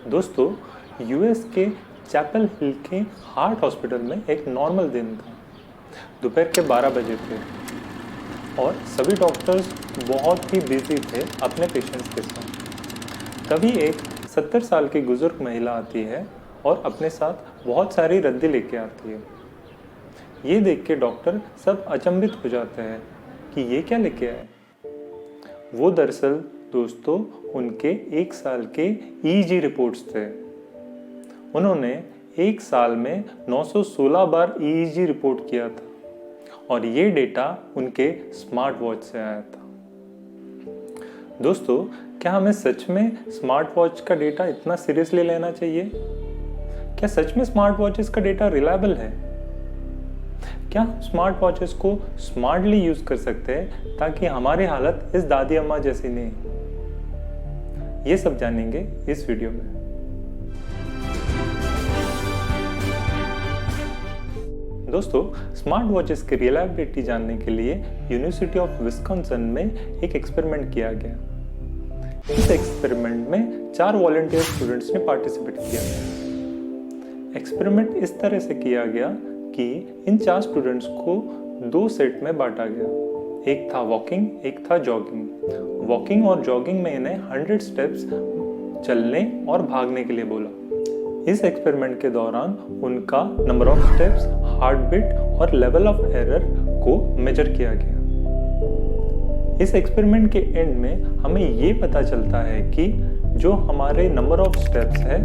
दोस्तों, यूएस के चैपल हिल के हार्ट हॉस्पिटल में एक नॉर्मल दिन था। दोपहर के 12 बजे थे और सभी डॉक्टर्स बहुत ही बिजी थे अपने पेशेंट्स के साथ। तभी एक 70 साल की बुजुर्ग महिला आती है और अपने साथ बहुत सारी रद्दी लेके आती है। ये देख के डॉक्टर सब अचंभित हो जाते हैं कि ये क्या लेके आए। वो दरअसल दोस्तों उनके 1 साल के ईईजी रिपोर्ट्स थे। उन्होंने 1 साल में 916 बार ईईजी रिपोर्ट किया था और ये डेटा उनके स्मार्ट वॉच से आया था। दोस्तों, क्या हमें सच में स्मार्ट वॉच का डेटा इतना सीरियसली लेना चाहिए? क्या सच में स्मार्ट वॉचेस का डेटा रिलायबल है? क्या हम स्मार्ट वॉचेस को स्मार्टली यूज कर सकते हैं ताकि हमारी हालत इस दादी अम्मा जैसी नहीं? ये सब जानेंगे इस वीडियो में। दोस्तों, स्मार्ट वॉचेस की रिलायबिलिटी जानने के लिए यूनिवर्सिटी ऑफ विस्कॉन्सिन में एक एक्सपेरिमेंट किया गया। इस एक्सपेरिमेंट में 4 वॉलंटियर स्टूडेंट्स ने पार्टिसिपेट किया। एक्सपेरिमेंट इस तरह से किया गया कि इन 4 स्टूडेंट्स को 2 सेट में बांटा गया। एक था वॉकिंग, एक था जॉगिंग। वॉकिंग और जॉगिंग में इन्हें 100 स्टेप्स चलने और भागने के लिए बोला। इस एक्सपेरिमेंट के दौरान उनका number of steps, heart beat और लेवल ऑफ एरर को मेजर किया गया। इस एक्सपेरिमेंट के एंड में हमें ये पता चलता है कि जो हमारे नंबर ऑफ स्टेप्स है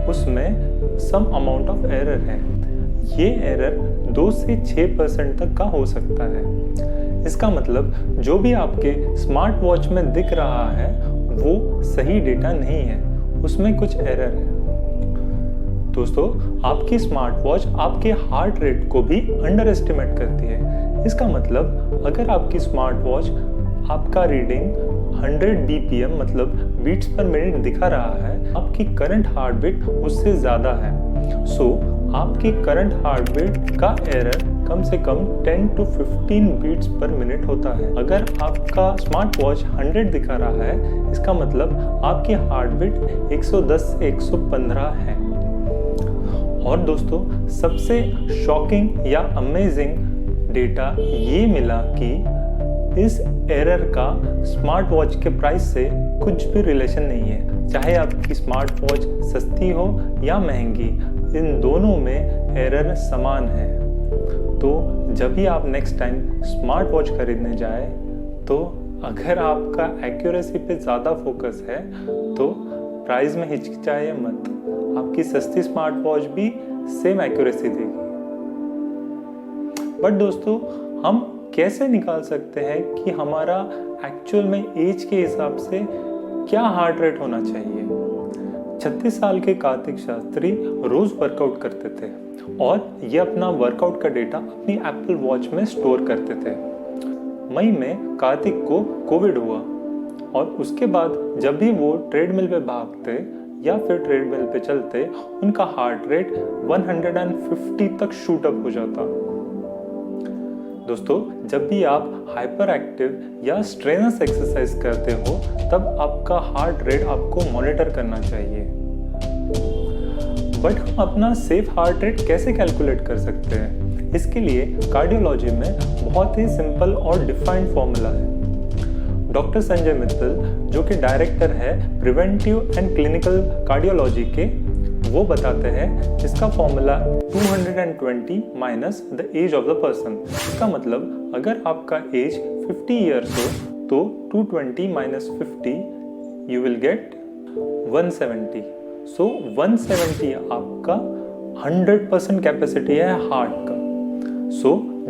उसमें सम अमाउंट ऑफ एरर है। ये एरर 2 से 6% तक का हो सकता है। इसका मतलब जो भी आपके स्मार्ट वॉच में दिख रहा है वो सही डेटा नहीं है, उसमें कुछ एरर है। दोस्तों, आपकी स्मार्ट वॉच आपके हार्ट रेट को भी अंडर एस्टिमेट करती है। इसका मतलब अगर आपकी स्मार्ट वॉच आपका रीडिंग 100 BPM मतलब बीट्स पर मिनट दिखा रहा है, आपकी करंट हार्ट बीट उससे ज़्यादा है। आपकी करंट हार्ट बीट का एरर कम से कम 10 to 15 बीट्स पर मिनट होता है। अगर आपका स्मार्ट वॉच 100 दिखा रहा है, इसका मतलब आपकी हार्ट बीट 110 से 115 है। और दोस्तों, सबसे शॉकिंग या अमेजिंग डेटा ये मिला कि इस एरर का स्मार्ट वॉच के प्राइस से कुछ भी रिलेशन नहीं है। चाहे आपकी स्मार्ट वॉच सस्ती हो या महंगी, इन दोनों में एरर समान है। तो जब भी आप नेक्स्ट टाइम स्मार्ट वॉच खरीदने जाए तो अगर आपका एक्यूरेसी पे ज़्यादा फोकस है तो प्राइस में हिचकिचाइए मत। आपकी सस्ती स्मार्ट वॉच भी सेम एक्यूरेसी देगी। बट दोस्तों, हम कैसे निकाल सकते हैं कि हमारा एक्चुअल में एज के हिसाब से क्या हार्ट रेट होना चाहिए? 36 साल के कार्तिक शास्त्री रोज वर्कआउट करते थे और ये अपना वर्कआउट का डेटा अपनी एप्पल वॉच में स्टोर करते थे। मई में कार्तिक को कोविड हुआ और उसके बाद जब भी वो ट्रेडमिल पे भागते या फिर ट्रेडमिल पे चलते, उनका हार्ट रेट 150 तक शूट अप हो जाता। दोस्तों, जब भी आप हाइपर एक्टिव या स्ट्रेनस एक्सरसाइज करते हो तब आपका हार्ट रेट आपको मॉनिटर करना चाहिए। बट हम अपना सेफ हार्ट रेट कैसे कैलकुलेट कर सकते हैं? इसके लिए कार्डियोलॉजी में बहुत ही सिंपल और डिफाइंड फॉर्मूला है। डॉक्टर संजय मित्तल, जो कि डायरेक्टर है प्रिवेंटिव एंड क्लिनिकल कार्डियोलॉजी के, वो बताते हैं इसका formula 220 minus the age of the person. इसका मतलब अगर आपका एज 50 ईयर्स हो तो 220 माइनस 50 यू विल गेट 170। 170 आपका 100% कैपेसिटी है हार्ट का।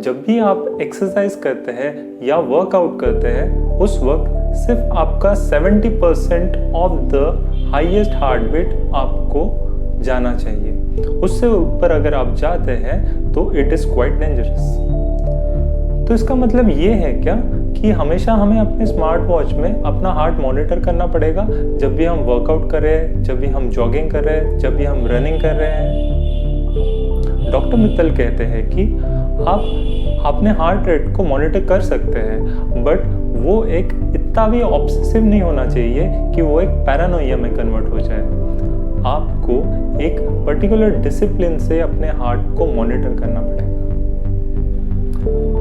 जब भी आप एक्सरसाइज करते हैं या वर्कआउट करते हैं, उस वक्त सिर्फ आपका 70% of the highest heart beat आपको जाना चाहिए। उससे ऊपर अगर आप जाते हैं तो इट इज क्वाइट डेंजरस। तो इसका मतलब ये है क्या कि हमेशा हमें अपने स्मार्ट वॉच में अपना हार्ट मॉनिटर करना पड़ेगा जब भी हम वर्कआउट कर रहे हैं, जब भी हम जॉगिंग कर रहे हैं, जब भी हम रनिंग कर रहे हैं? डॉक्टर मित्तल कहते हैं कि आप अपने हार्ट रेट को मॉनिटर कर सकते हैं, बट वो एक इतना भी ऑब्सेसिव नहीं होना चाहिए कि वो एक पैरानोइया में कन्वर्ट हो जाए। आप पर्टिकुलर डिसिप्लिन से अपने हार्ट को मॉनिटर करना पड़ेगा।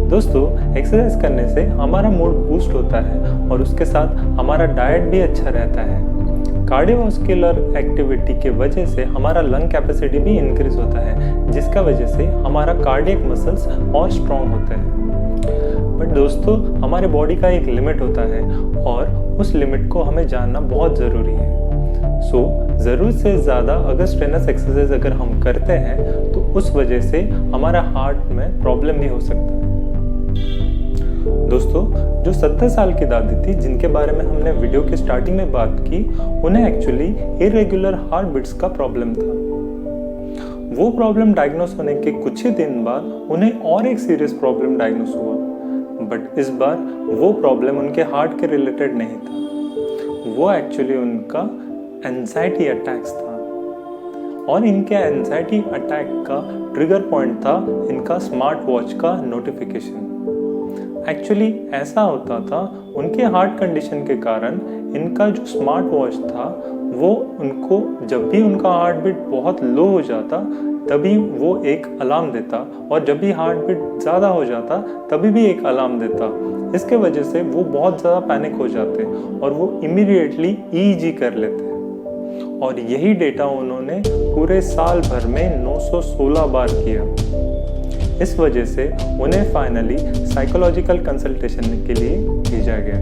दोस्तों, एक्सरसाइज करने से हमारा मूड बूस्ट होता है और उसके साथ हमारा डाइट भी अच्छा रहता है। कार्डियोवास्कुलर एक्टिविटी के वजह से हमारा लंग कैपेसिटी भी इंक्रीज होता है, जिसका वजह से हमारा कार्डियक मसल्स और स्ट्रॉन्ग होते हैं। बट दोस्तों, हमारे बॉडी का एक लिमिट होता है और उस लिमिट को हमें जानना बहुत ज़रूरी है। ज़रूरत से ज़्यादा अगर स्ट्रेनस एक्सरसाइज अगर हम करते हैं तो उस वजह से हमारा हार्ट में प्रॉब्लम भी हो सकता है। दोस्तों, जो 70 साल की दादी थी जिनके बारे में हमने वीडियो की स्टार्टिंग में बात की, उन्हें एक्चुअली इरेगुलर हार्ट बीट्स का प्रॉब्लम था। वो प्रॉब्लम डायग्नोस होने के कुछ ही दिन बाद उन्हें और एक सीरियस प्रॉब्लम डायग्नोस हुआ, बट इस बार वो प्रॉब्लम उनके हार्ट के रिलेटेड नहीं था। वो एक्चुअली उनका एंजाइटी अटैक्स था और इनके एंजाइटी अटैक का ट्रिगर पॉइंट था इनका स्मार्ट वॉच का नोटिफिकेशन। एक्चुअली ऐसा होता था, उनके हार्ट कंडीशन के कारण इनका जो स्मार्ट वॉच था वो उनको जब भी उनका हार्ट बीट बहुत लो हो जाता तभी वो एक अलार्म देता, और जब भी हार्ट बीट ज़्यादा हो जाता तभी भी एक अलार्म देता। इसके वजह से वो बहुत ज़्यादा पैनिक हो जाते और वो इमीडिएटली ईईजी कर लेते। और यही डेटा उन्होंने पूरे साल भर में 916 बार किया। इस वजह से उन्हें फाइनली साइकोलॉजिकल कंसल्टेशन के लिए भेजा गया।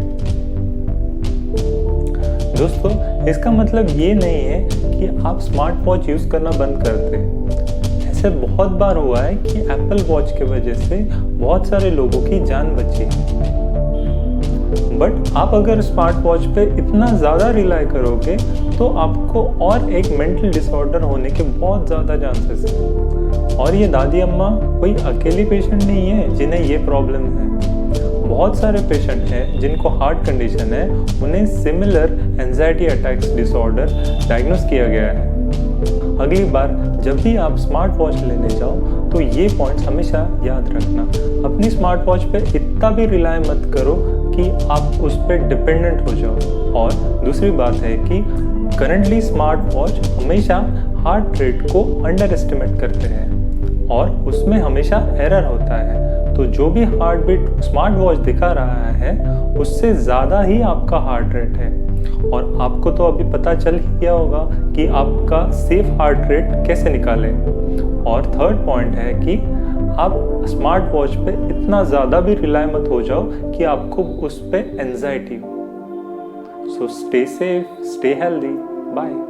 दोस्तों, इसका मतलब ये नहीं है कि आप स्मार्ट वॉच यूज़ करना बंद कर दें। ऐसे बहुत बार हुआ है कि एप्पल वॉच के वजह से बहुत सारे लोगों की जान बची। बट आप अगर स्मार्ट वॉच पे इतना ज़्यादा रिलाई करोगे तो आपको और एक मेंटल डिसऑर्डर होने के बहुत ज़्यादा चांसेस हैं। और ये दादी अम्मा कोई अकेली पेशेंट नहीं है जिन्हें ये प्रॉब्लम है। बहुत सारे पेशेंट हैं जिनको हार्ट कंडीशन है, उन्हें similar anxiety attacks disorder diagnose किया गया है। अगली बार जब भी आप स्मार्ट वॉच लेने जाओ तो ये पॉइंट्स हमेशा याद रखना। अपनी स्मार्ट वॉच पे इतना भी रिलाई मत करो कि आप उस पर डिपेंडेंट हो जाओ। और दूसरी बात है कि करंटली स्मार्ट वॉच हमेशा हार्ट रेट को अंडर एस्टिमेट करते हैं और उसमें हमेशा एरर होता है। तो जो भी हार्ट बीट स्मार्ट वॉच दिखा रहा है उससे ज़्यादा ही आपका हार्ट रेट है। और आपको तो अभी पता चल ही गया होगा कि आपका सेफ हार्ट रेट कैसे निकालें। और थर्ड पॉइंट है कि आप स्मार्ट वॉच पे इतना ज़्यादा भी रिलाई मत हो जाओ कि आपको उस पे एंजाइटी हो। So stay safe, stay healthy, bye.